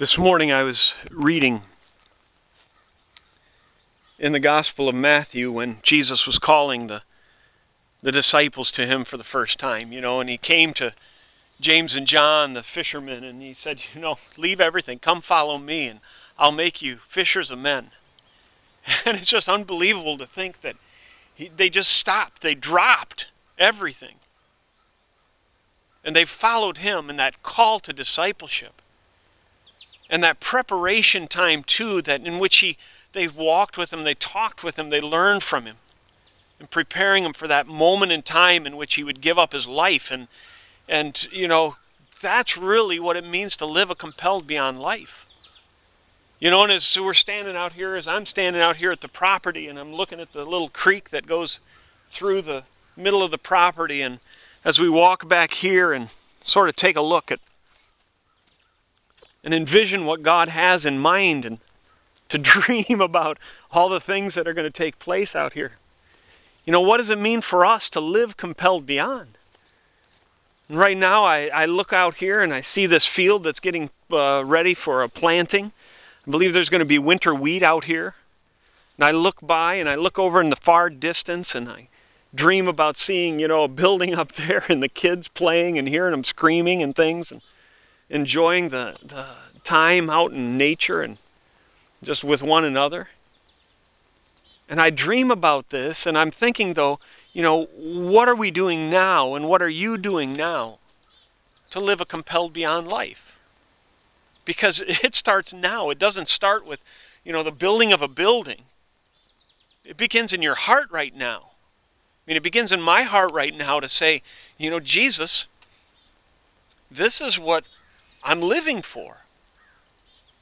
This morning I was reading in the Gospel of Matthew when Jesus was calling the disciples to him for the first time, and he came to James and John, the fishermen, and he said, leave everything, come follow me, and I'll make you fishers of men. And it's just unbelievable to think that they just stopped, they dropped everything. And they followed him in that call to discipleship. And that preparation time, too, that in which they've walked with him, they talked with him, they learned from him. And preparing him for that moment in time in which he would give up his life. And that's really what it means to live a compelled beyond life. And as we're standing out here, as I'm standing out here at the property, and I'm looking at the little creek that goes through the middle of the property, and as we walk back here and sort of take a look at and envision what God has in mind and to dream about all the things that are going to take place out here. What does it mean for us to live compelled beyond? And right now I look out here and I see this field that's getting ready for a planting. I believe there's going to be winter wheat out here. And I look by and I look over in the far distance and I dream about seeing, a building up there and the kids playing and hearing them screaming and things and enjoying the time out in nature and just with one another. And I dream about this, and I'm thinking, though, what are we doing now, and what are you doing now to live a compelled beyond life? Because it starts now. It doesn't start with, the building of a building. It begins in your heart right now. It begins in my heart right now to say, Jesus, this is what I'm living for,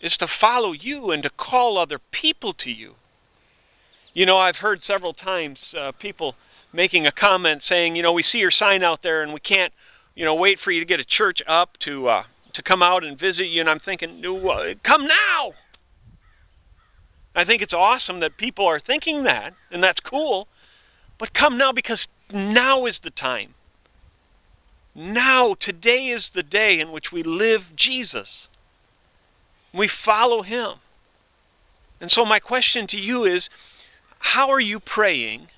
is to follow you and to call other people to you. I've heard several times people making a comment saying, we see your sign out there and we can't, wait for you to get a church up to come out and visit you. And I'm thinking, come now. I think it's awesome that people are thinking that, and that's cool. But come now, because now is the time. Now, today is the day in which we live Jesus. We follow him. And so my question to you is, how are you praying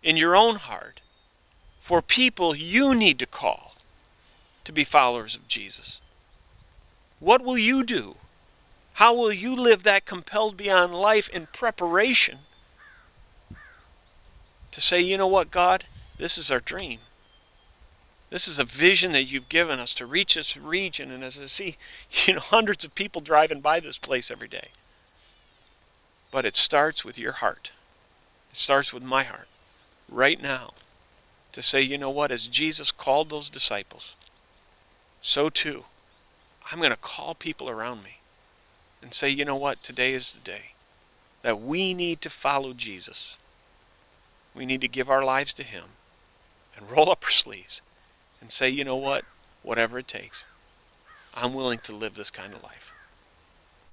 in your own heart for people you need to call to be followers of Jesus? What will you do? How will you live that compelled beyond life in preparation to say, what, God, this is our dream. This is a vision that you've given us to reach this region. And as I see, hundreds of people driving by this place every day. But it starts with your heart. It starts with my heart right now to say, what, as Jesus called those disciples, so too, I'm going to call people around me and say, what, today is the day that we need to follow Jesus. We need to give our lives to him and roll up our sleeves and say, what, whatever it takes, I'm willing to live this kind of life.